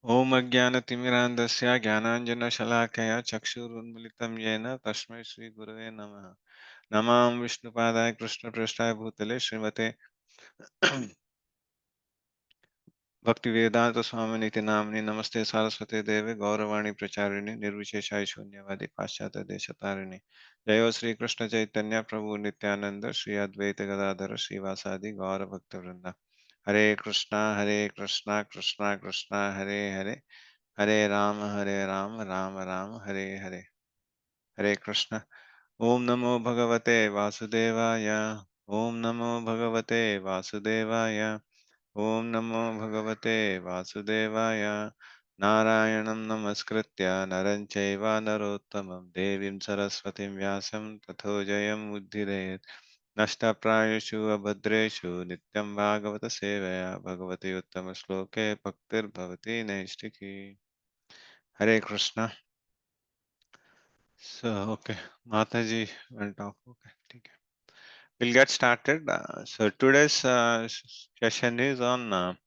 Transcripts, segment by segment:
Om Ajnanatimirandasya Jnananjana Chakshurunmilitam Yena Tasmai Shri Gurave Namaha. Namam Vishnupadaya Krishna Prasthaya Bhutale Srimate Bhaktivedanta Swaminiti Namani Namaste Saraswate Deve Gauravani Pracharini Nirvisheshai Shunyavadi Paschata Deshatarini. Jayo Sri Krishna Chaitanya Prabhu Nityananda Sri Advaita Gadadhara Srivasadi Gaura Bhakta Vrinda. Hare Krishna Krishna Krishna Hare Hare Hare Ram Ram Hare Hare. Hare Krishna. Om Namo Bhagavate Vasudevaya. Om Namo Bhagavate Vasudevaya. Om Namo Bhagavate Vasudevaya. Narayanam Namaskritya Naranchaiva Narottamam Devim Saraswatim Vyasam Tatho Jayam Uddhirayet. Nashtaprayeshu abhadreshu nityam bhagavata sevaya bhagavati uttama shloke bhaktir bhavati naistiki. Hare Krishna. So, okay, Mataji went off. Okay, okay. We'll get started. So today's session is on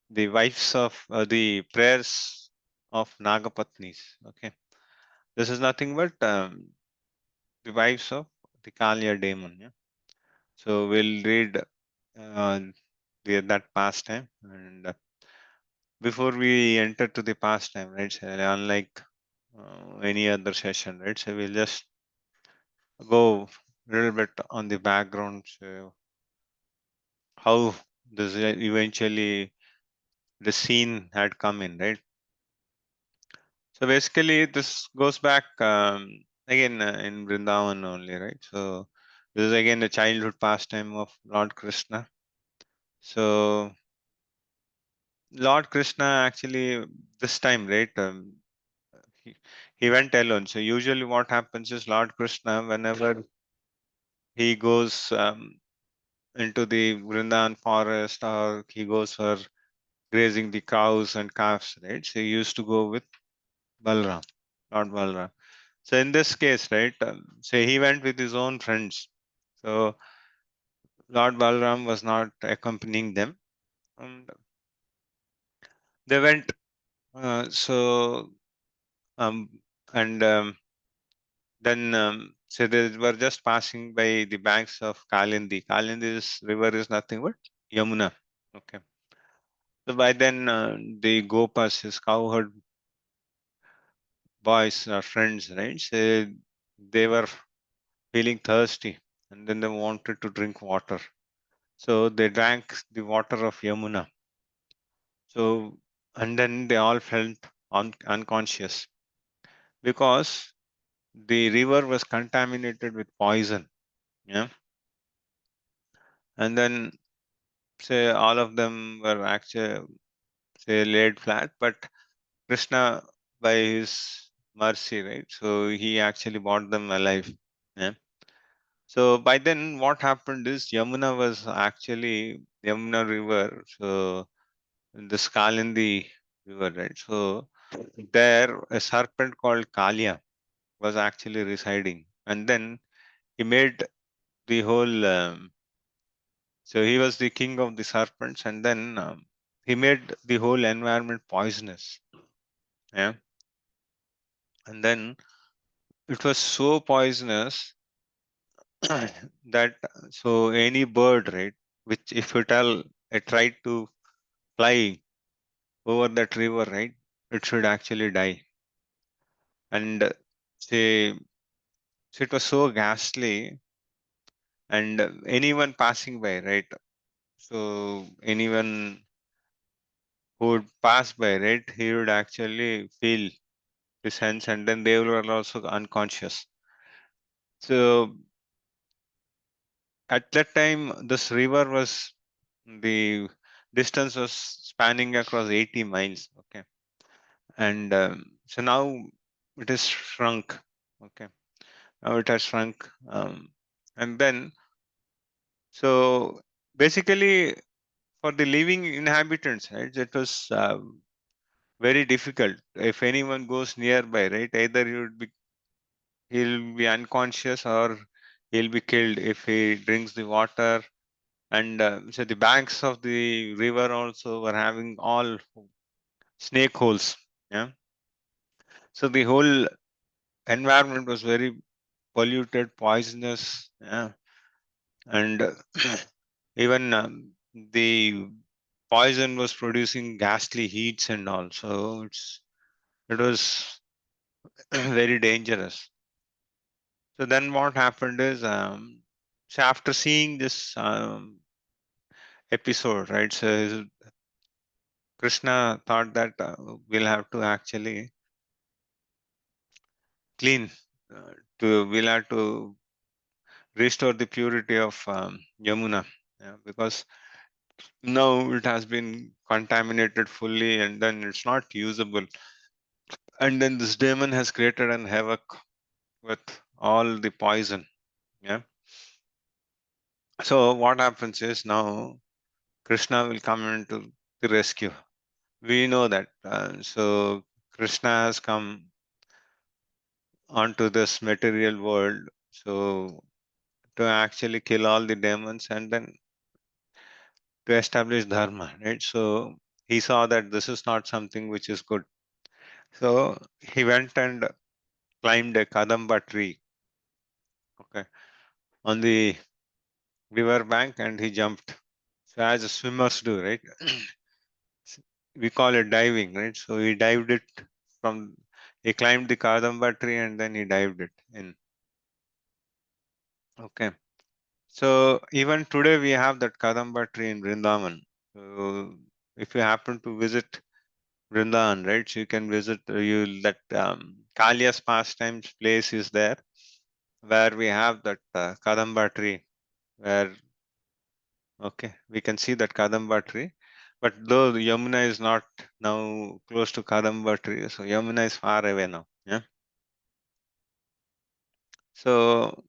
the wives of the prayers of Nagapatnis. Okay, this is nothing but the wives of the Kalya demon. Yeah? So we'll read that pastime, and before we enter to the pastime, right? So unlike any other session, right? So we'll just go a little bit on the background, so how this eventually the scene had come in, right? So basically, this goes back again in Vrindavan only, right? So this is again the childhood pastime of Lord Krishna. So Lord Krishna actually this time, right? He, he went alone. So usually, what happens is Lord Krishna, whenever he goes into the Vrindavan forest or he goes for grazing the cows and calves, right? So he used to go with Balram, Lord Balram. So in this case, right, so he went with his own friends. So Lord Balram was not accompanying them. And they went, so, um, and then, so they were just passing by the banks of Kalindi. Kalindi's river is nothing but Yamuna. Okay. So by then, the Gopas, his cowherd boys or friends, right? So they were feeling thirsty and then they wanted to drink water. So they drank the water of Yamuna. So, and then they all felt unconscious because the river was contaminated with poison. Yeah. And then, say, all of them were actually, say, laid flat, but Krishna, by his mercy, right? So he actually brought them alive. Yeah. So by then, what happened is Yamuna was actually Yamuna River. So in the Skalindi River, right? So there, a serpent called Kalya was actually residing, and then he made the whole. So he was the king of the serpents, and then he made the whole environment poisonous. Yeah, and then it was so poisonous that so any bird, right, which if it all it tried to fly over that river, right, it should actually die. And say so it was so ghastly, and anyone passing by, right? So anyone who would pass by, right, he would actually feel the sense, and then they were also unconscious. So at that time, this river was the distance was spanning across 80 miles. Okay, and so now it is shrunk. Okay, now it has shrunk, and then so basically for the living inhabitants, right, it was very difficult. If anyone goes nearby, right, either he'll be unconscious or he'll be killed if he drinks the water. And so the banks of the river also were having all snake holes. Yeah. So the whole environment was very polluted, poisonous. Yeah. And even the poison was producing ghastly heats and all. So it was very dangerous. So then what happened is, so after seeing this episode, right? So Krishna thought that we'll have to actually clean, we'll have to restore the purity of Yamuna, yeah, because now it has been contaminated fully and then it's not usable. And then this demon has created an havoc with all the poison. Yeah. So what happens is now Krishna will come into the rescue. We know that. So Krishna has come onto this material world. So to actually kill all the demons and then to establish dharma, right? So he saw that this is not something which is good. So he went and climbed a kadamba tree, okay, on the river bank, and he jumped. So as swimmers do, right? We call it diving, right? So he dived it from, he climbed the kadamba tree and then he dived it in. Okay. So even today we have that kadamba tree in Vrindavan. So if you happen to visit Vrindavan, right? So you can visit you that Kalia's pastimes place is there, where we have that Kadamba tree, where okay, we can see that Kadamba tree. But though the Yamuna is not now close to Kadamba tree, so Yamuna is far away now. Yeah. So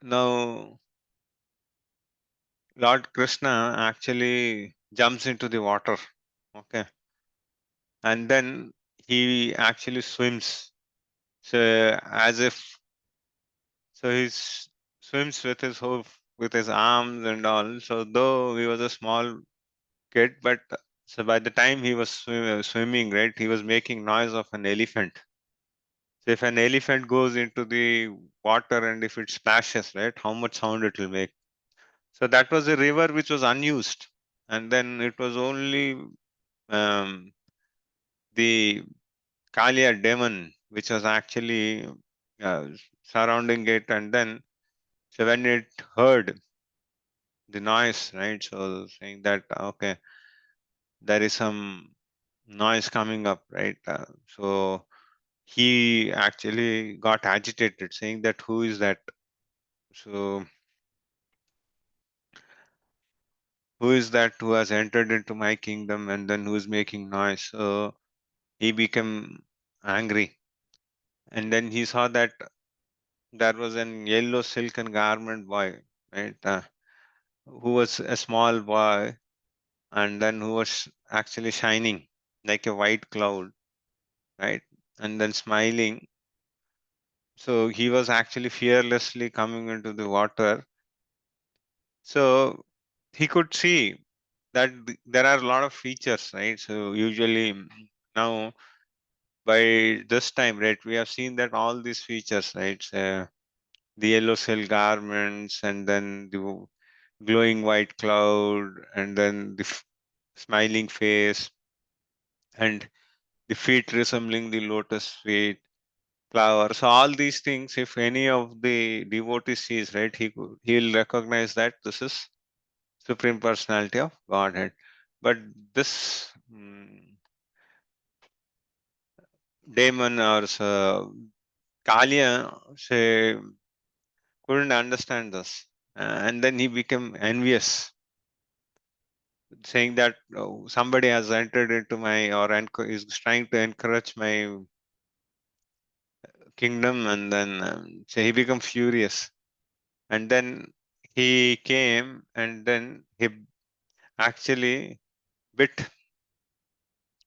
now Lord Krishna actually jumps into the water. Okay. And then he actually swims. So as if so he swims with his whole with his arms and all. So though he was a small kid, but so by the time he was swimming, right, he was making noise of an elephant. So if an elephant goes into the water and if it splashes, right, how much sound it will make. So that was a river which was unused, and then it was only um, the Kalia demon which was actually uh, surrounding it, and then so when it heard the noise, right? So saying that okay, there is some noise coming up, right? So he actually got agitated, saying that who is that? So who is that who has entered into my kingdom and then who is making noise? So he became angry, and then he saw that there was an yellow silken garment boy, right? Who was a small boy, and then who was actually shining like a white cloud, right? And then smiling. So he was actually fearlessly coming into the water. So he could see that there are a lot of features, right? So usually now by this time, right, we have seen that all these features, right? The yellow silk garments, and then the glowing white cloud, and then the smiling face, and the feet resembling the lotus feet flower. So all these things, if any of the devotees sees, right, he'll recognize that this is Supreme Personality of Godhead. But this demon or Kalia, say, couldn't understand this, and then he became envious, saying that somebody has entered into my or is trying to encourage my kingdom, and then so he became furious, and then he came and then he actually bit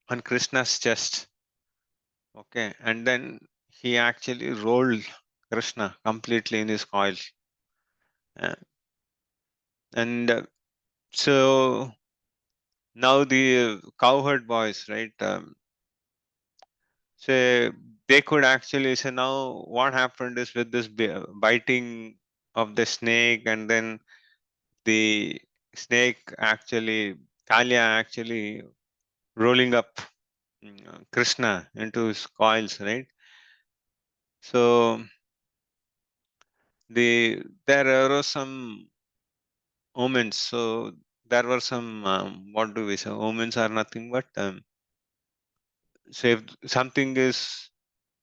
on Krishna's chest. Okay, and then he actually rolled Krishna completely in his coil. Uh, and so Now the cowherd boys, right? So they could actually say, now what happened is with this biting of the snake, and then the snake actually, Kalia actually rolling up Krishna into his coils, right? So there were some omens. So there were some what do we say? Omens are nothing but say if something is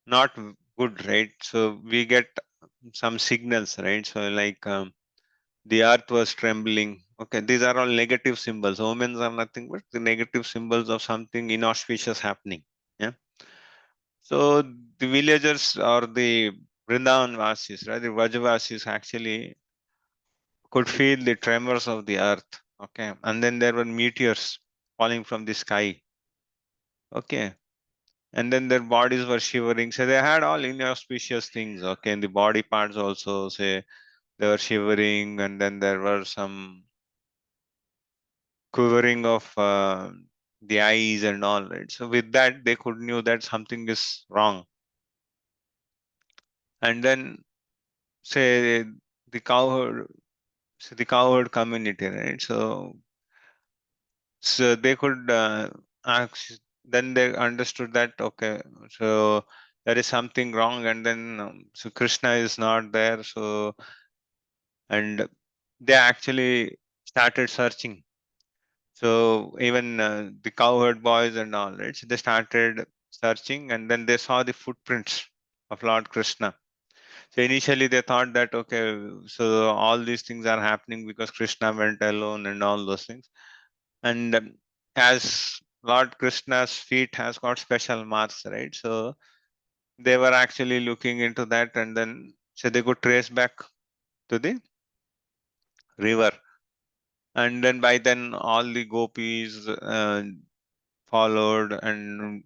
not good, right? So we get some signals, right? So like the earth was trembling. Okay, these are all negative symbols. Omens are nothing but the negative symbols of something inauspicious happening. Yeah. So the villagers or the Vrindavan Vasis, right? The Vrajavasis actually could feel the tremors of the earth. Okay. And then there were meteors falling from the sky. Okay. And then their bodies were shivering. So they had all inauspicious things. Okay. And the body parts also, say, they were shivering. And then there were some quivering of the eyes and all, right? So with that, they could knew that something is wrong. And then, say, the cowherd, the cowherd community, right? So they could ask, then they understood that, okay, so there is something wrong, and then so Krishna is not there. So, and they actually started searching. So even the cowherd boys and all, right? So they started searching, and then they saw the footprints of Lord Krishna. So initially they thought that, okay, so all these things are happening because Krishna went alone and all those things. And as Lord Krishna's feet has got special marks, right? So they were actually looking into that, and then so they could trace back to the river. And then by then all the gopis followed, and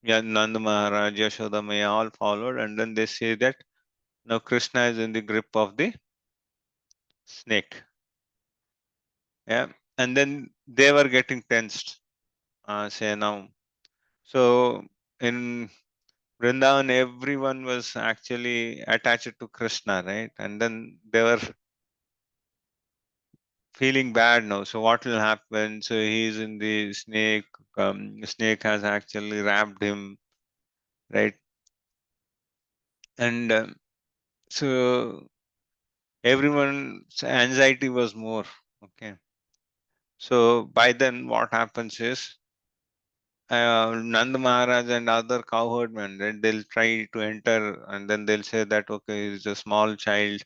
yeah, Nanda Maharaj, Yashoda Maya all followed, and then they say that now Krishna is in the grip of the snake. Yeah, and then they were getting tensed. Say now, so in Vrindavan, everyone was actually attached to Krishna, right? And then they were feeling bad now. So what will happen? So he's in the snake. Snake has actually wrapped him, right? And so everyone's anxiety was more. Okay. So by then, what happens is Nanda Maharaj and other cowherd men, right, they'll try to enter, and then they'll say that, okay, he's a small child.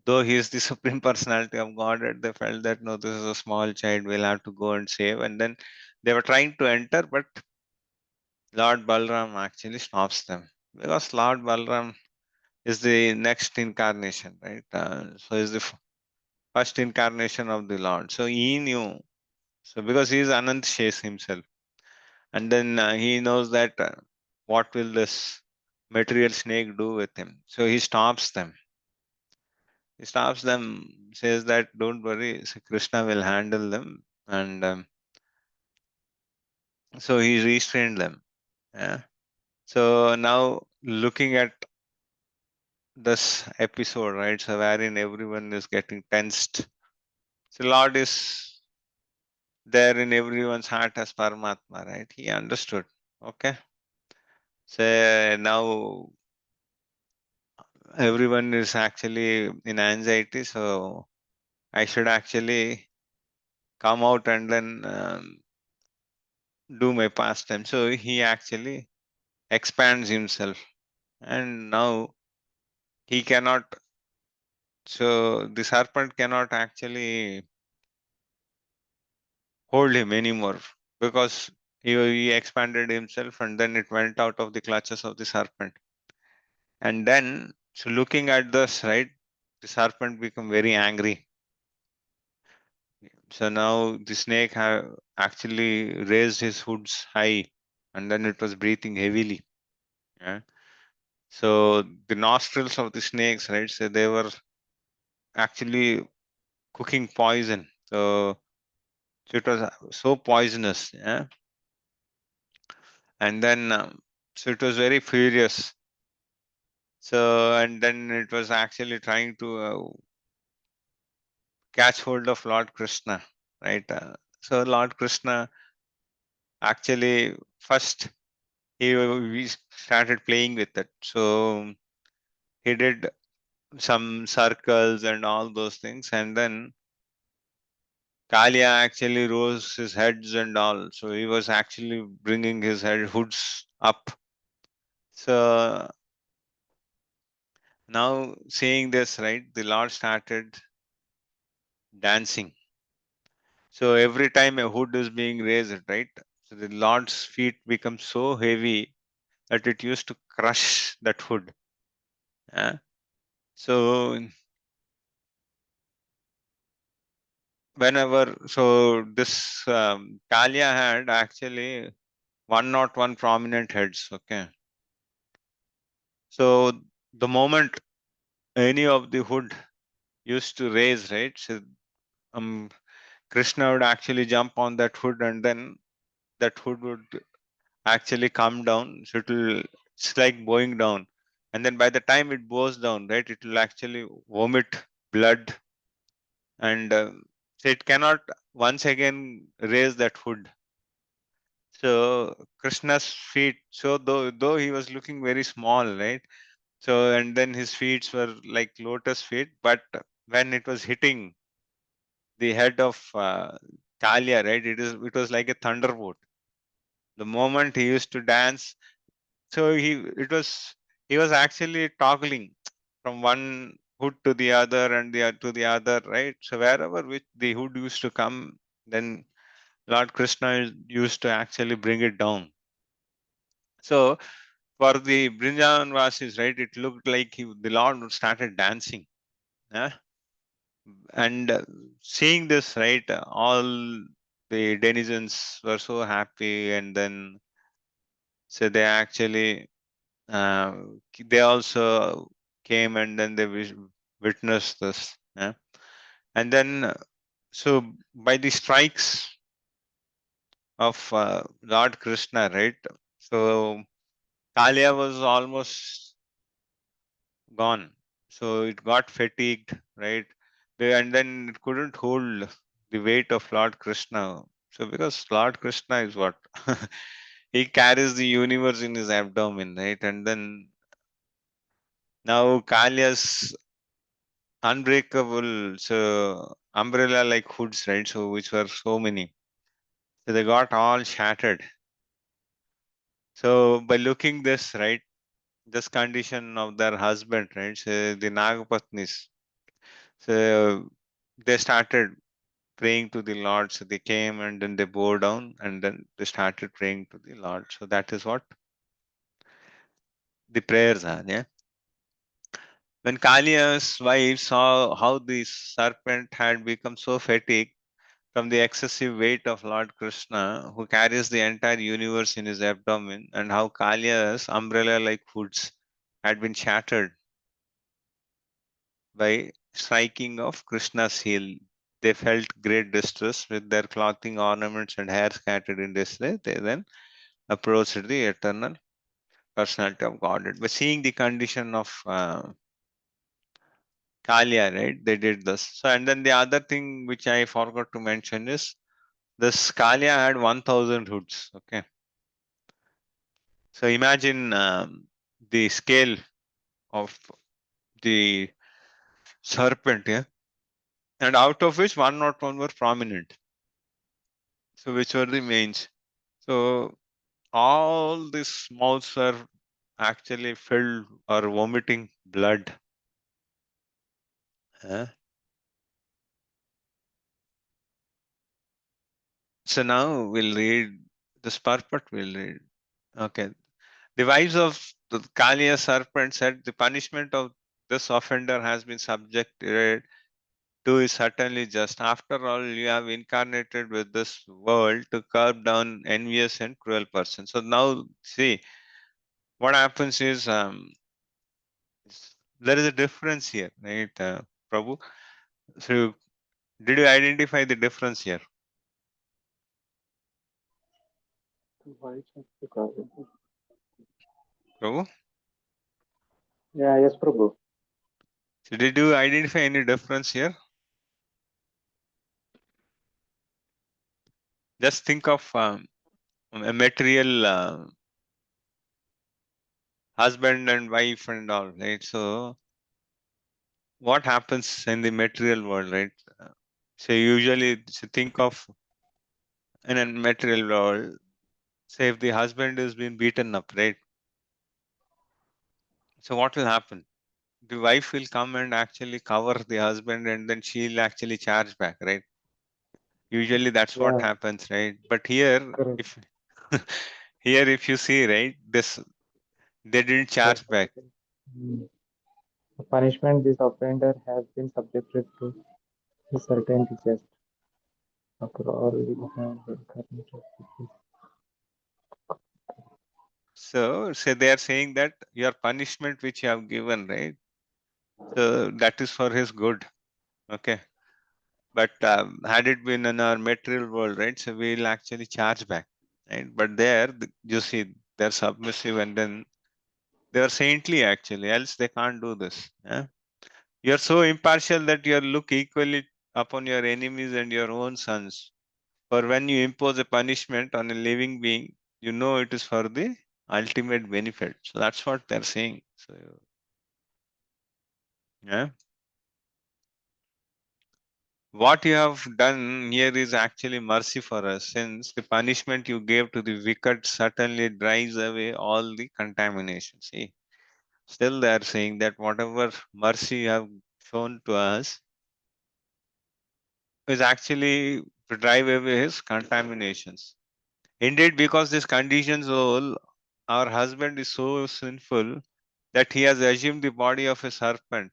Though he is the supreme personality of Godhead, they felt that no, this is a small child, we'll have to go and save. And then they were trying to enter, but Lord Balram actually stops them, because Lord Balram is the next incarnation, right? So is the first incarnation of the Lord. So he knew. So because he is Anant Shesh himself, and then he knows that what will this material snake do with him. So he stops them. He stops them, says that don't worry, so Krishna will handle them, and so he restrained them. Yeah. So now looking at this episode, right? So wherein everyone is getting tensed. So Lord is there in everyone's heart as Paramatma, right? He understood. Okay. So now everyone is actually in anxiety. So I should actually come out and then do my pastime. So he actually expands himself, and now he cannot. So the serpent cannot actually hold him anymore, because he expanded himself, and then it went out of the clutches of the serpent. And then, so looking at this, right, the serpent become very angry. So now the snake have actually raised his hoods high, and then it was breathing heavily. Yeah. So the nostrils of the snakes, right? So they were actually cooking poison. So So it was so poisonous, yeah. And then, so it was very furious. So, and then it was actually trying to catch hold of Lord Krishna, right? So Lord Krishna actually first we started playing with it. So he did some circles and all those things, and then Kalia actually rose his heads and all. So he was actually bringing his head hoods up. So now seeing this, right, the Lord started dancing. So every time a hood is being raised, right, so the Lord's feet become so heavy that it used to crush that hood. Yeah. So whenever, so this Kalia had actually 101 prominent heads. Okay. So the moment any of the hood used to raise, right, so um, Krishna would actually jump on that hood, and then that hood would actually come down. So it's like bowing down. And then by the time it bows down, right, it will actually vomit blood, and so it cannot once again raise that hood. So Krishna's feet, so though he was looking very small, right? So and then his feet were like lotus feet, but when it was hitting the head of Kalia, right, it was like a thunderbolt. The moment he used to dance, so he was actually toggling from one hood to the other and to the other, right? So wherever which the hood used to come, then Lord Krishna used to actually bring it down. So for the Brindavan Vasis, right, it looked like the Lord started dancing. Yeah? And seeing this, right, all the denizens were so happy, and then so they actually uh, they also came, and then they witnessed this. Yeah? And then so by the strikes of Lord Krishna, right? So Kalia was almost gone. So it got fatigued, right? And then it couldn't hold the weight of Lord Krishna. So because Lord Krishna is what? He carries the universe in his abdomen, right? And then now Kalia's unbreakable, so umbrella like hoods, right? So which were so many. So they got all shattered. So by looking this, right, this condition of their husband, right? So the Nagapatnis, so they started praying to the Lord. So they came and then they bowed down and then they started praying to the Lord. So that is what the prayers are. Yeah. When Kalia's wife saw how the serpent had become so fatigued from the excessive weight of Lord Krishna, who carries the entire universe in his abdomen, and how Kalia's umbrella like hoods had been shattered by striking of Krishna's heel. They felt great distress with their clothing, ornaments, and hair scattered in disarray. They then approached the eternal personality of Godhead. By seeing the condition of Kalia, right, they did this. So, and then the other thing which I forgot to mention is this Kalia had 1,000 hoods. Okay. So imagine the scale of the serpent, yeah, and out of which 101 were prominent. So which were the mains? So all these mouths are actually filled or vomiting blood. Huh? So now we'll read this purport. We'll read. Okay. The wives of the Kaliya serpent said, the punishment of this offender has been subjected to is certainly just. After all, you have incarnated with this world to curb down envious and cruel persons. So now, see, what happens is there is a difference here, right, Prabhu? So, did you identify the difference here? Prabhu? Yeah, yes, Prabhu. So did you identify any difference here? Just think of a material husband and wife and all, right? So what happens in the material world, right? So usually so think of in a material world, say if the husband is being beaten up, right? So what will happen? The wife will come and actually cover the husband and then she'll actually charge back, right? Usually that's what Yeah, happens, right? But here, correct. if here if you see, right, this they didn't Yes, charge back. mm, the punishment this offender has been subjected to is certainty just after all we have current So they are saying that your punishment which you have given, right? So that is for his good. Okay. But had it been in our material world, right? So we'll actually charge back, right? But there, you see, they're submissive and then they are saintly actually, else they can't do this. Yeah? You're so impartial that you look equally upon your enemies and your own sons. For when you impose a punishment on a living being, you know it is for the ultimate benefit. So that's what they're saying. So yeah. What you have done here is actually mercy for us, since the punishment you gave to the wicked certainly drives away all the contamination. See, still they are saying that whatever mercy you have shown to us is actually to drive away his contaminations. Indeed, because this conditioned soul, our husband is so sinful that he has assumed the body of a serpent.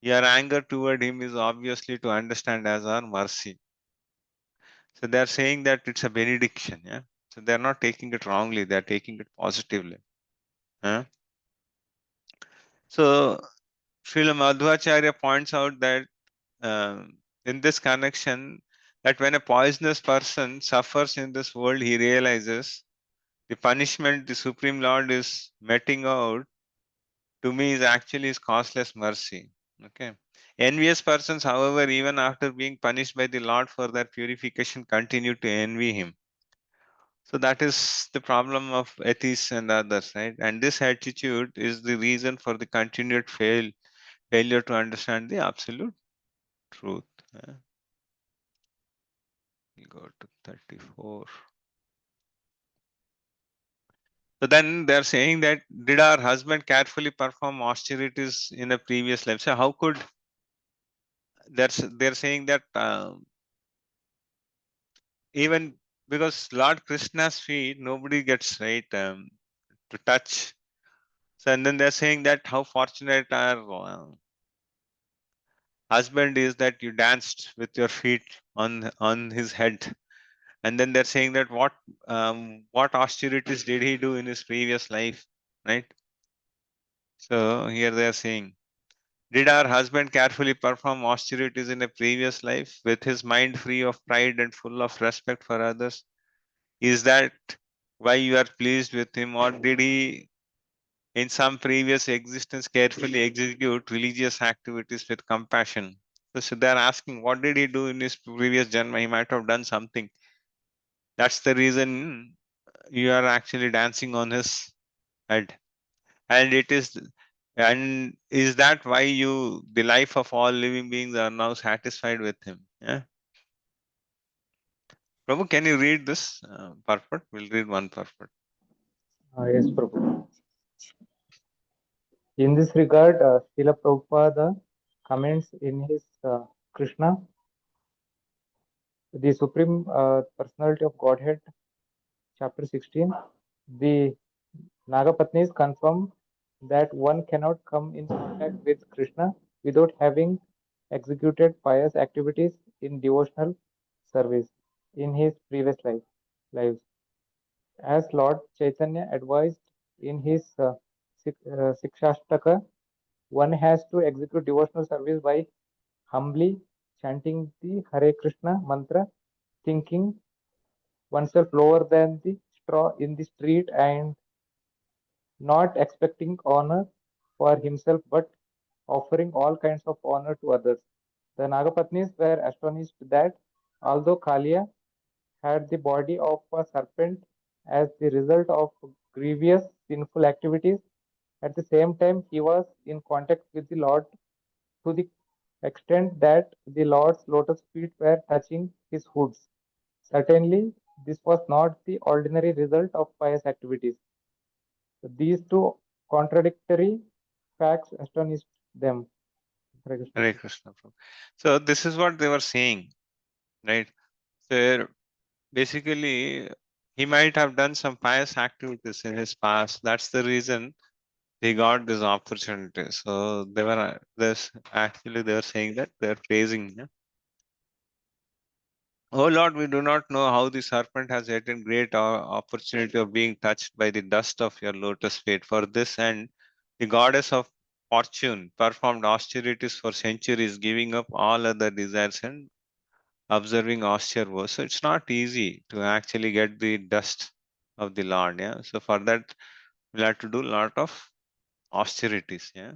Your anger toward him is obviously to understand as our mercy. So they are saying that it's a benediction. Yeah. So they are not taking it wrongly. They are taking it positively. Yeah? So Srila Madhvacharya points out that in this connection, that when a poisonous person suffers in this world, he realizes the punishment the Supreme Lord is meting out to me is actually his causeless mercy. Okay. Envious persons, however, even after being punished by the Lord for their purification, continue to envy him. So that is the problem of atheists and others, right? And this attitude is the reason for the continued failure to understand the absolute truth. We go to 34. So then they're saying that did our husband carefully perform austerities in a previous life? So how could they're saying that even because Lord Krishna's feet nobody gets right to touch. So and then they're saying that how fortunate our husband is that you danced with your feet on his head. And then they're saying that what austerities did he do in his previous life, right? So here they are saying, did our husband carefully perform austerities in a previous life with his mind free of pride and full of respect for others? Is that why you are pleased with him, or did he in some previous existence carefully execute religious activities with compassion? So they're asking, what did he do in his previous janma? He might have done something. That's the reason you are actually dancing on his head. And it is, and is that why the life of all living beings are now satisfied with him? Yeah. Prabhu, can you read this purport? We'll read one purport. yes, Prabhu. In this regard, Srila Prabhupada comments in his Krishna, the Supreme Personality of Godhead, chapter 16, the Naga Patnis confirm that one cannot come in contact with Krishna without having executed pious activities in devotional service in his previous lives. As Lord Chaitanya advised in his Sikshashtaka, one has to execute devotional service by humbly chanting the Hare Krishna mantra, thinking oneself lower than the straw in the street and not expecting honor for himself but offering all kinds of honor to others. The Nagapatnis were astonished that although Kalia had the body of a serpent as the result of grievous sinful activities, at the same time he was in contact with the Lord to the extent that the Lord's lotus feet were touching his hoods. Certainly, this was not the ordinary result of pious activities. These two contradictory facts astonished them. Hare Krishna. Hare Krishna. Prabhu. So this is what they were saying, right? So basically, he might have done some pious activities in his past. That's the reason he got this opportunity. So they were this actually they were saying that they're praising. Yeah? Oh Lord, we do not know how the serpent has attained great opportunity of being touched by the dust of your lotus feet. For this and the goddess of fortune performed austerities for centuries, giving up all other desires and observing austere vows. So it's not easy to actually get the dust of the Lord. Yeah. So for that, we'll have to do a lot of austerities. Yeah.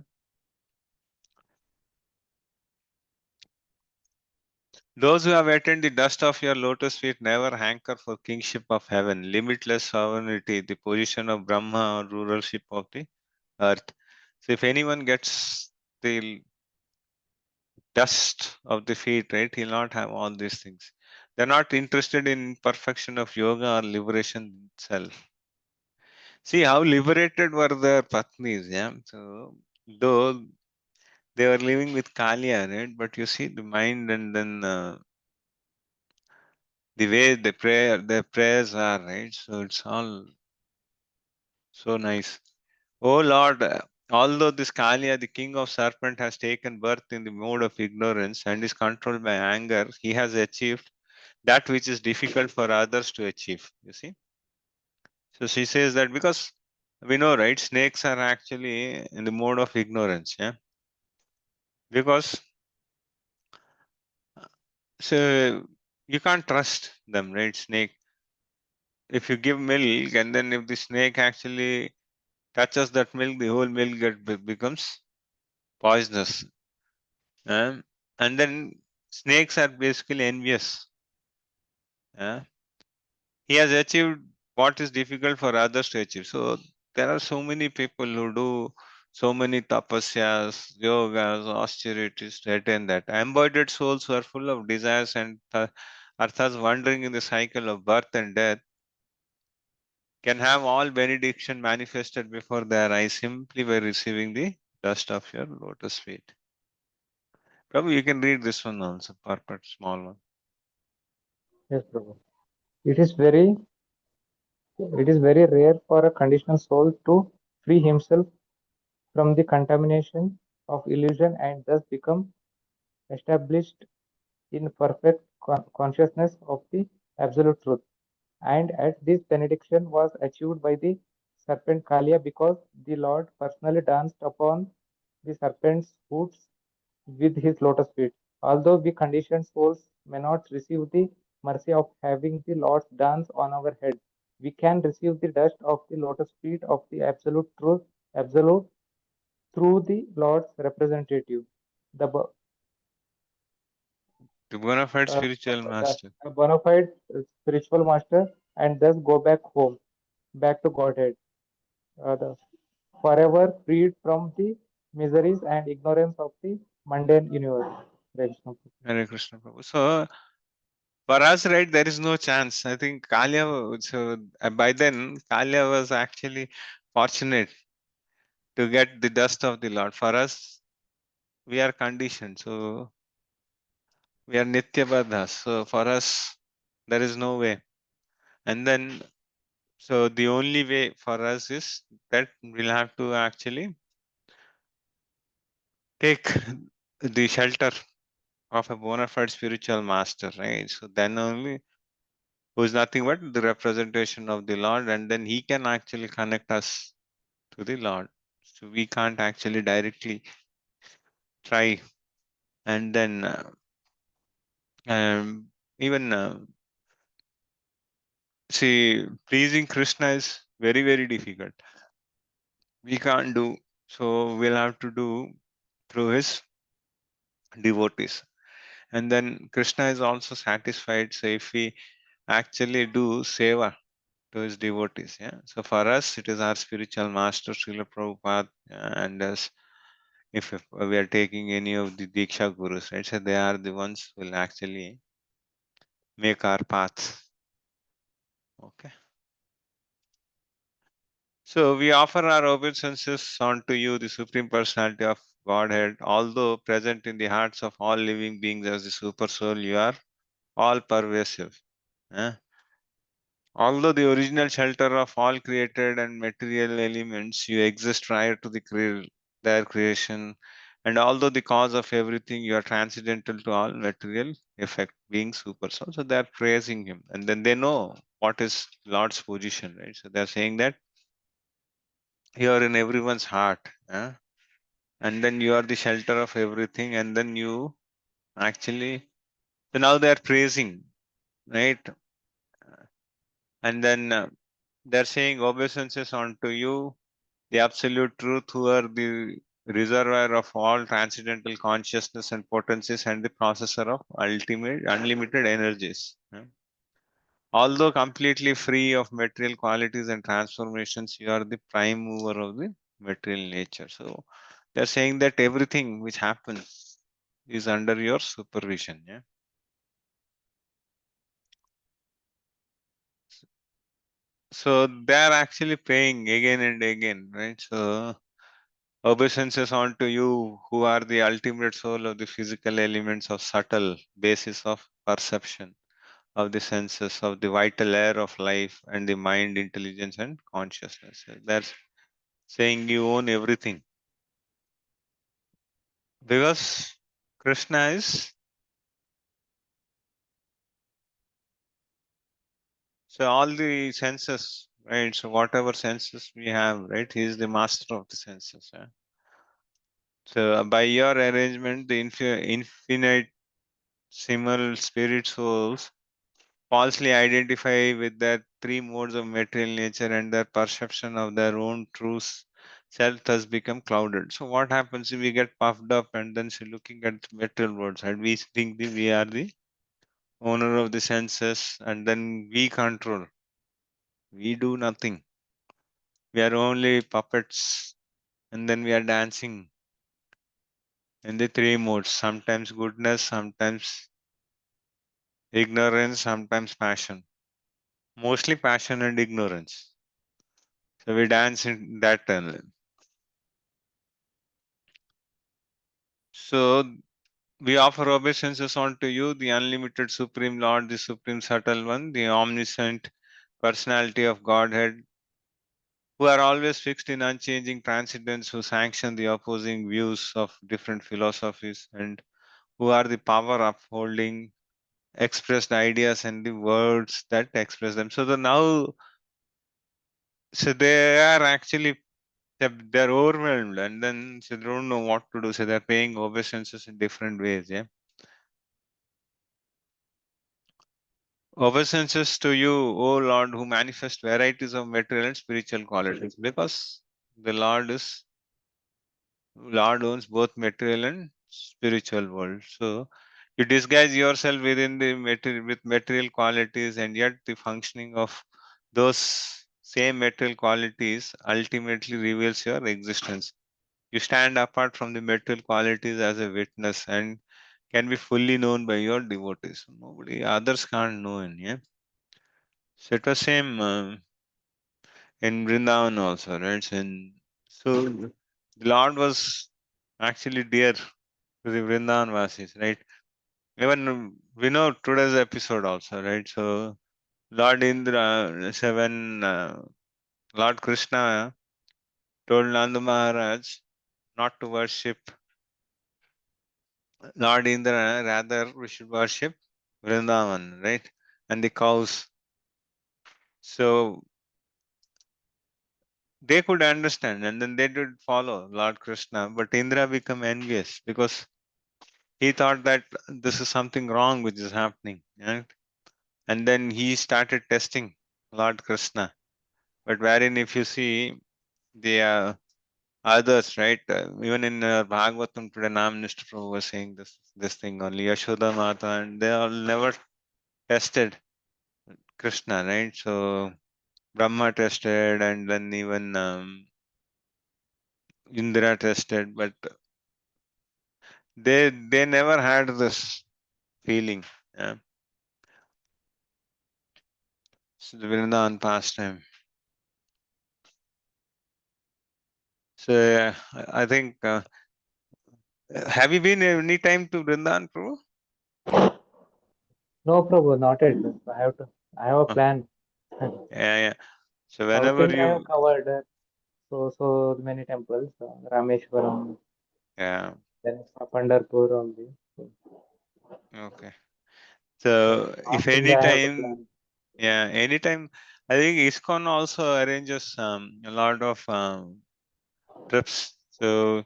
Those who have attained the dust of your lotus feet never hanker for kingship of heaven, limitless sovereignty, the position of Brahma or rulership of the earth. So if anyone gets the dust of the feet, right, he'll not have all these things. They're not interested in perfection of yoga or liberation itself. See how liberated were their patnis, yeah. So though they were living with Kalia, right? But you see the mind and then the way their prayers are, right? So it's all so nice. Oh Lord, although this Kalia, the king of serpent, has taken birth in the mode of ignorance and is controlled by anger, he has achieved that which is difficult for others to achieve. You see? So she says that because we know, right? Snakes are actually in the mode of ignorance, yeah. Because so you can't trust them, right? Snake. If you give milk and then if the snake actually touches that milk, the whole milk becomes poisonous. And then snakes are basically envious. Uh, he has achieved what is difficult for others to achieve. So there are so many people who do so many tapasyas, yogas, austerities to attain that. Embodied souls who are full of desires and are thus wandering in the cycle of birth and death can have all benediction manifested before their eyes simply by receiving the dust of your lotus feet. Probably you can read this one also, purport, small one. Yes, Prabhu. It is very it is very rare for a conditional soul to free himself from the contamination of illusion and thus become established in perfect consciousness of the absolute truth. And as this benediction was achieved by the serpent Kalia because the Lord personally danced upon the serpent's hoods with his lotus feet. Although we conditioned souls may not receive the mercy of having the Lord's dance on our head, we can receive the dust of the lotus feet of the absolute truth, absolute through the Lord's representative, the The bona fide uh, spiritual master. a bona fide spiritual master, and thus go back home, back to Godhead, the forever freed from the miseries and ignorance of the mundane universe. Hare Krishna. Hare Krishna Prabhu. So for us, right, there is no chance. I think Kalia, so by then, Kalia was actually fortunate to get the dust of the Lord. For us, we are conditioned. So we are Nityabadhas. So for us, there is no way. And then, so the only way for us is that we'll have to actually take the shelter of a bona fide spiritual master, right? So then only who is nothing but the representation of the Lord, and then He can actually connect us to the Lord. So we can't actually directly try, and then um, even See, pleasing Krishna is very, very difficult. We can't do, so we'll have to do through his devotees. And then Krishna is also satisfied. So if we actually do seva to his devotees, yeah. So for us, it is our spiritual master, Srila Prabhupada, and as if we are taking any of the Diksha Gurus, right? So they are the ones who will actually make our path. Okay. So we offer our obeisances unto you, the Supreme Personality of Godhead, although present in the hearts of all living beings as the Super Soul, you are all pervasive. eh? Although the original shelter of all created and material elements, you exist prior to their creation, and although the cause of everything, you are transcendental to all material effect, being Super Soul. So they are praising him, and then they know what is Lord's position, right? So they are saying that you are in everyone's heart. And then you are the shelter of everything, and then you actually, so now they are praising, right? And then they're saying obeisances unto you, the absolute truth, who are the reservoir of all transcendental consciousness and potencies and the processor of ultimate unlimited energies. Although completely free of material qualities and transformations, you are the prime mover of the material nature. So they're saying that everything which happens is under your supervision. Yeah. So they're actually praying again and again, right? So obeisances unto you, who are the ultimate soul of the physical elements of subtle basis of perception, of the senses, of the vital air of life, and the mind, intelligence, and consciousness. So that's saying you own everything because Krishna is, so all the senses, right? So whatever senses we have, right? He is the master of the senses. So by your arrangement, the infinite similar spirit souls falsely identify with their three modes of material nature, and their perception of their own true self has become clouded. So what happens if we get puffed up and then looking at the material worlds and we think that we are the owner of the senses, and then we control. We do nothing. We are only puppets, and then we are dancing in the three modes. Sometimes goodness, sometimes ignorance, sometimes passion. Mostly passion and ignorance. So we dance in that tunnel. So we offer obeisances unto you, the unlimited Supreme Lord, the Supreme Subtle One, the omniscient personality of Godhead, who are always fixed in unchanging transcendence, who sanction the opposing views of different philosophies, and who are the power upholding expressed ideas and the words that express them. So the now, so they are actually, they're overwhelmed, and then so they don't know what to do. So they're paying obeisances in different ways. Yeah. Obeisances to you, O Lord, who manifest varieties of material and spiritual qualities, because the Lord owns both material and spiritual world. So you disguise yourself within the material with material qualities, and yet the functioning of those same material qualities ultimately reveals your existence. You stand apart from the material qualities as a witness and can be fully known by your devotees. Nobody others can't know. Yeah. So it was same in Vrindavan also, right? So the Lord was actually dear to the Vrindavan Vasis, right? Even we know today's episode also, right? So Lord Indra, Lord Krishna told Nanda Maharaj not to worship Lord Indra, rather we should worship Vrindavan, right? And the cows. So they could understand and then they did follow Lord Krishna, but Indra became envious because he thought that this is something wrong which is happening. Right? And then he started testing. Lord Krishna. But wherein if you see the others, right? Even in Bhagavatam today, Nam Nishta Prabhu was saying this thing only. Yashoda Mata, and they all never tested Krishna, right? So Brahma tested, and then even Indra tested, but they never had this feeling. Yeah. So the Vrindavan pastime. So I think, have you been any time to Vrindavan, Prabhu? No, Prabhu, not yet. I have a Oh, plan. yeah, yeah. So South whenever India I have you, covered so many temples, Rameshwaram, yeah, then Pandharpur, all these. So, okay. but So if North India any I have to time, plan. yeah, anytime, I think ISKCON also arranges a lot of trips. So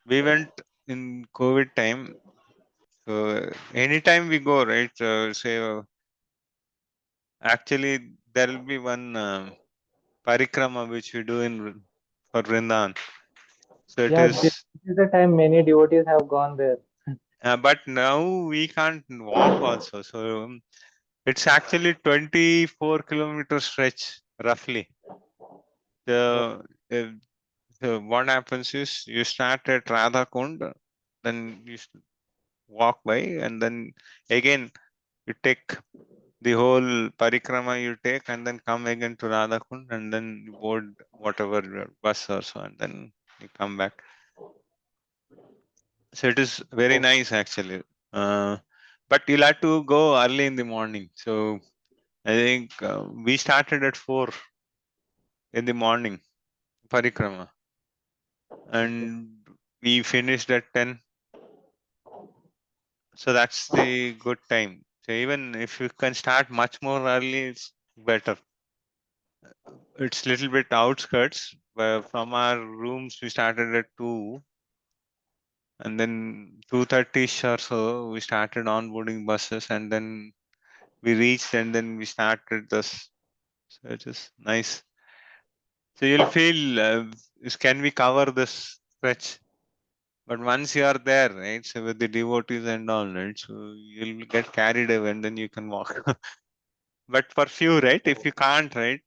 we went in COVID time. So anytime we go, right? Say actually there will be one parikrama which we do for Vrindavan. So it Yeah, this is, is the time many devotees have gone there. but now we can't walk also. So it's actually 24-kilometer stretch roughly. Okay, So, so what happens is you start at Radha Kund, then you walk by, and then again you take the whole parikrama you take, and then come again to Radha Kund, and then you board whatever your bus or so, and then you come back. So it is very okay, nice actually. Uh, but you'll have to go early in the morning. So I think we started at 4 in the morning parikrama, okay, and we finished at 10. So that's the good time. So even if you can start much more early, it's better. It's little bit outskirts. From our rooms, we started at 2, and then 2:30 or so, we started onboarding buses, and then we reached, and then we started this. So it is nice. So you'll feel, can we cover this stretch? But once you are there, right? So with the devotees and all, right? So you'll get carried away, and then you can walk. But for few, right? If you can't, right?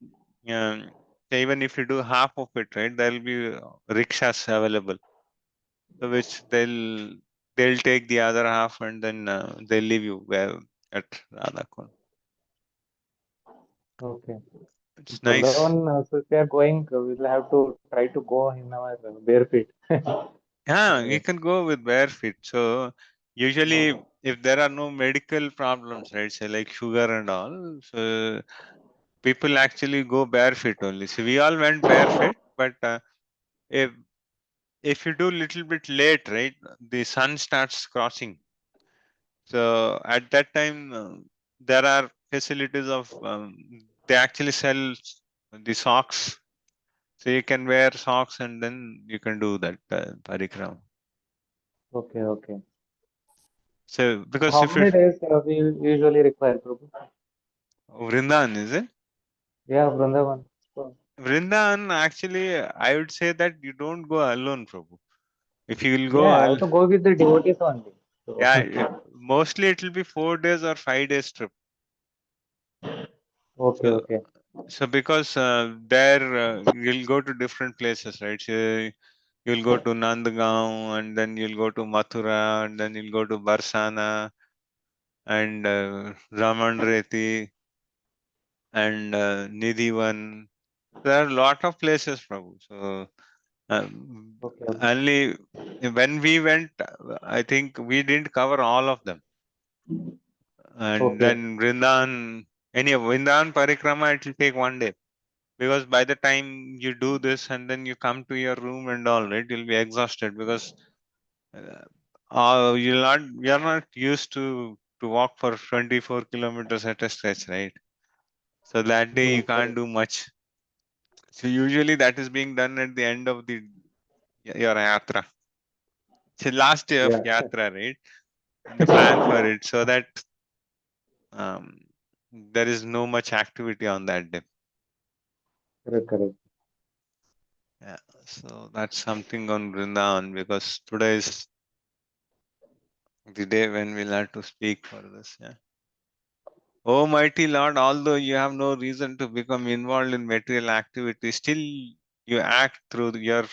Um, even if you do half of it, right? There will be rickshaws available, so which they'll take the other half, and then they'll leave you where at Radhakund. okay. It's nice. Vrindavan, so if we are going, we'll have to try to go in our bare feet. Yeah, you Anyway, can go with bare feet. So usually, if there are no medical problems, right? Say like sugar and all, so people actually go bare feet only. So we all went bare feet, but if if you do little bit late, right, the sun starts crossing. So at that time, there are facilities of they actually sell the socks, so you can wear socks and then you can do that parikrama. okay, okay. So So because how if you many days we usually require, Prabhu? Vrindavan is it? Yeah, Vrindavan. So, Vrindavan actually, I would say that you don't go alone, Prabhu. If you will go, yeah, I have to go with the devotees only. So, yeah, mostly it will be 4 days or 5 days trip. okay, So okay, So because there you'll go to different places, right? So you'll go to Nandgaon, and then you'll go to Mathura, and then you'll go to Barsana and Ramanreti and Nidhivan. There are a lot of places, Prabhu. So okay, okay, only when we went, I think we didn't cover all of them. And okay, then Vrindavan Parikrama, it will take 1 day. Because by the time you do this and then you come to your room and all, right, you'll be exhausted because you're not used to walk for 24 kilometers at a stretch, right? So that day you hmm, can't correct. do much. So usually that is being done at the end of the your yatra. It's the last day of Yeah, yatra, right? And you plan for it so that um, there is no much activity on that day. Correct, correct. Yeah. So that's something on Vrindavan, because today is the day when we'll have to speak for this. Yeah. Oh, mighty Lord, although you have no reason to become involved in material activity, still you act through your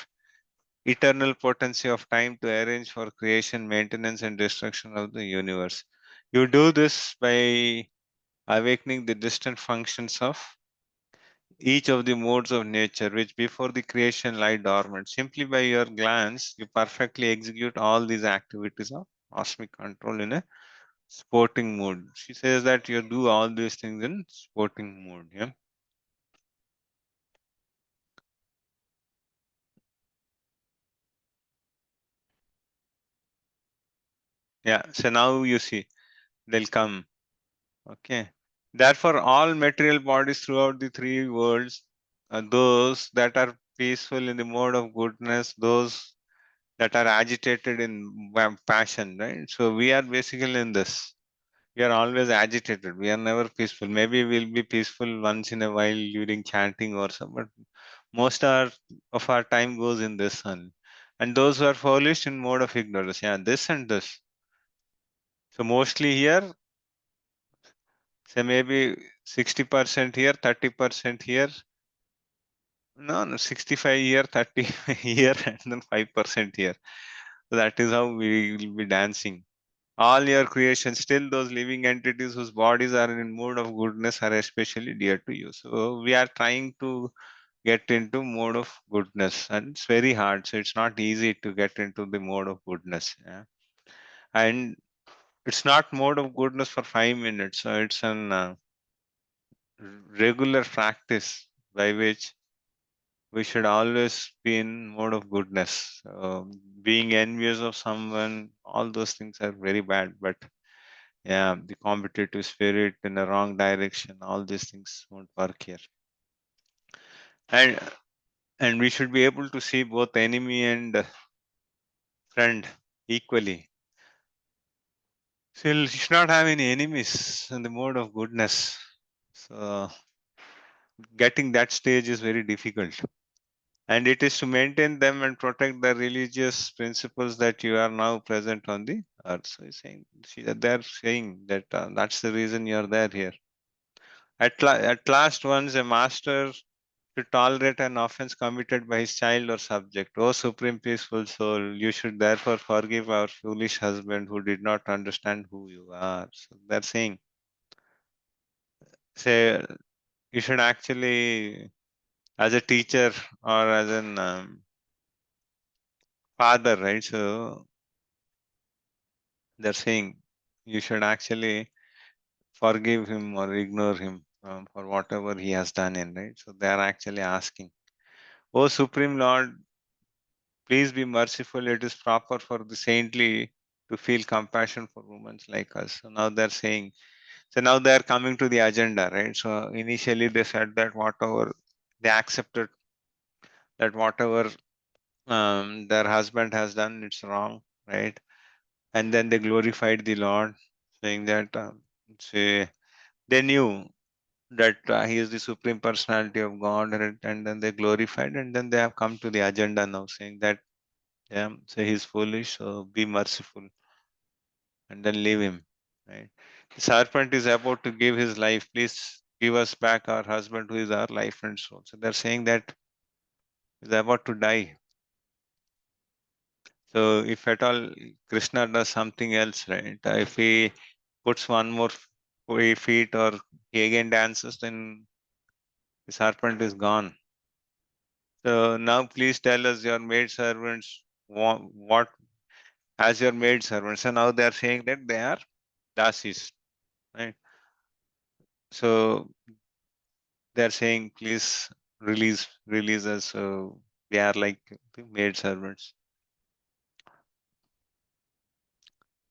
eternal potency of time to arrange for creation, maintenance, and destruction of the universe. You do this by awakening the distant functions of each of the modes of nature, which before the creation lie dormant. Simply by your glance, you perfectly execute all these activities of cosmic control in a sporting mood. She says that you do all these things in sporting mood. Yeah. Yeah. So now you see they'll come. Okay. Therefore, all material bodies throughout the three worlds, those that are peaceful in the mode of goodness, those that are agitated in passion, right? So we are basically in this. We are always agitated. We are never peaceful. Maybe we'll be peaceful once in a while during chanting or something, but most of our time goes in this one. And those who are foolish in mode of ignorance, yeah, this and this. So mostly here, say maybe 60% here, 30% here. No, no, 65 here, 30 here, and then 5% here. So that is how we will be dancing. All your creations, still those living entities whose bodies are in mood of goodness are especially dear to you. So we are trying to get into mode of goodness, and it's very hard. So it's not easy to get into the mode of goodness. Yeah? And it's not mode of goodness for 5 minutes. So it's an regular practice by which we should always be in mode of goodness. Being envious of someone, all those things are very bad. But yeah, the competitive spirit in the wrong direction, all these things won't work here. And we should be able to see both enemy and friend equally. So you should not have any enemies in the mode of goodness. So getting that stage is very difficult. And it is to maintain them and protect the religious principles that you are now present on the earth. So he's saying, see that they're saying that that's the reason you're there here. At last, once a master to tolerate an offense committed by his child or subject. O supreme peaceful soul, you should therefore forgive our foolish husband who did not understand who you are. So they're saying, say, you should actually, as a teacher or as an father, right? So they're saying you should actually forgive him or ignore him for whatever he has done in, right? So they are actually asking, O Supreme Lord, please be merciful. It is proper for the saintly to feel compassion for women like us. So now they're saying, so now they're coming to the agenda, right? So initially they said that whatever they accepted that whatever their husband has done, it's wrong, right? And then they glorified the Lord, saying that say they knew that he is the supreme personality of God, and then they glorified, and then they have come to the agenda now, saying that yeah, so he's foolish, so be merciful and then leave him. Right? The serpent is about to give his life. Please give us back our husband who is our life and soul. So they're saying that he's about to die. So if at all Krishna does something else, right? If he puts one more feet or he again dances, then the serpent is gone. So now please tell us your maid servants what as your maid servants. So now they are saying that they are dasis, right? So they're saying, please release us. So we are like the maid servants.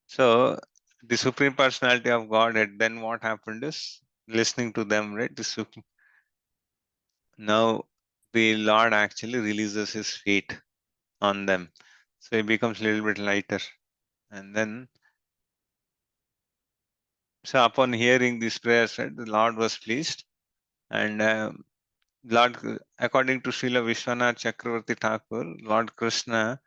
So the Supreme Personality of Godhead, then what happened is listening to them, right? Now the Lord actually releases his feet on them. So he becomes a little bit lighter. And then, so upon hearing these prayers, right, the Lord was pleased. And According to Srila Vishwanath Chakravarti Thakur, Lord Krishna,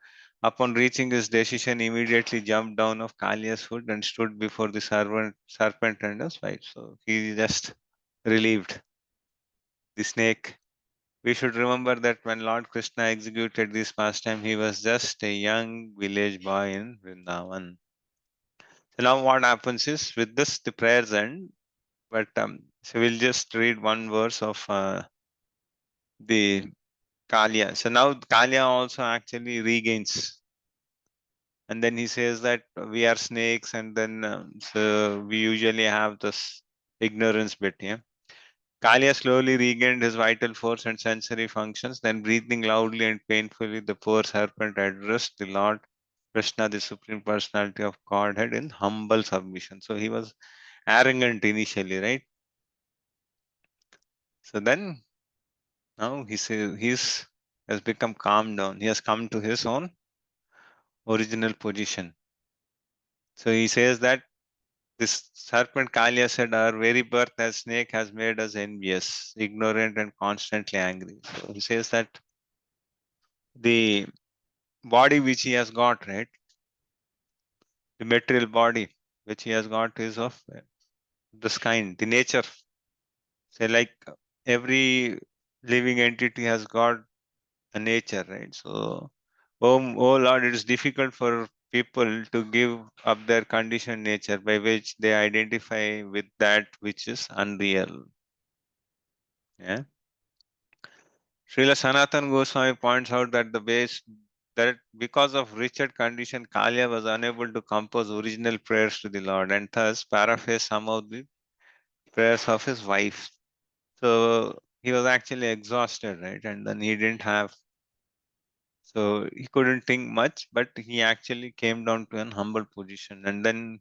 upon reaching his decision, immediately jumped down of Kalia's hood and stood before the serpent and his wife. So he just relieved the snake. We should remember that when Lord Krishna executed this pastime, he was just a young village boy in Vrindavan. So now what happens is, with this the prayers end, but so we'll just read one verse of the Kalia. So now Kalia also actually regains, and then he says that we are snakes, and then so we usually have this ignorance bit. Yeah, Kalia slowly regained his vital force and sensory functions. Then, breathing loudly and painfully, the poor serpent addressed the Lord Krishna, the Supreme Personality of Godhead, in humble submission. So he was arrogant initially, right? So then now he's has become calm down. He has come to his own original position. So he says that this serpent Kalia said, our very birth as snake has made us envious, ignorant, and constantly angry. So he says that the body which he has got, right? The material body which he has got is of this kind, the nature. Say, like every living entity has got a nature, right? So, oh Lord, it is difficult for people to give up their conditioned nature by which they identify with that which is unreal. Yeah. Srila Sanatan Goswami points out that the base that because of wretched condition, Kalia was unable to compose original prayers to the Lord and thus paraphrase some of the prayers of his wife. So he was actually exhausted, right? And then he didn't have, so he couldn't think much, but he actually came down to an humble position, and then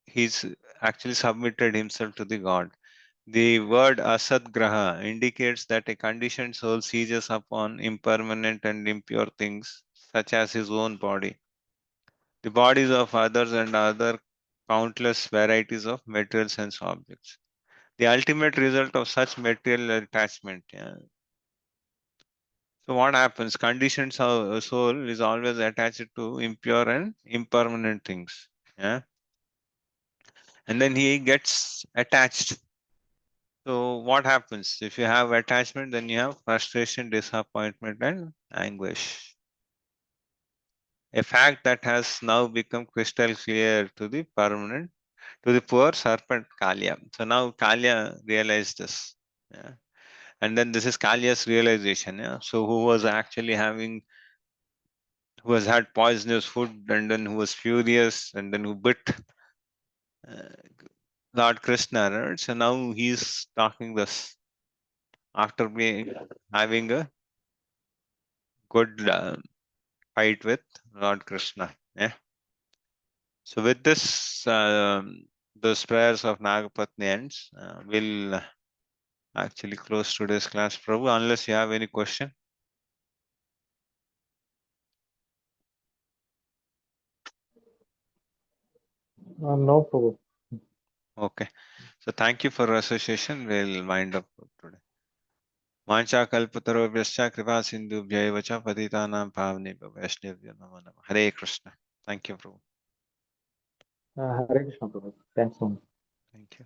he's actually submitted himself to the God. The word asadgraha indicates that a conditioned soul seizes upon impermanent and impure things, such as his own body, the bodies of others, and other countless varieties of material sense objects. The ultimate result of such material attachment. Yeah. So what happens? Conditioned soul is always attached to impure and impermanent things. Yeah. And then he gets attached. So what happens? If you have attachment, then you have frustration, disappointment, and anguish. A fact that has now become crystal clear to the poor serpent Kalya. So now Kalya realized this. Yeah. And then this is Kalya's realization. Yeah. So who has had poisonous food, and then who was furious, and then who bit uh, Lord Krishna. Right? So now he's talking this after having a good fight with Lord Krishna. Yeah. So with this, those prayers of Nagapatni ends. We'll actually close today's class, Prabhu, unless you have any question. No, Prabhu. Okay. So thank you for your association. We'll wind up today. Mancha kalpatarovyascha kripa sindhubhya vacha patitanam pavnebhyo vaishnavyo namo namah. Hare Krishna. Thank you, Prabhu. Hare Krishna, Prabhu. Thanks so much. Thank you.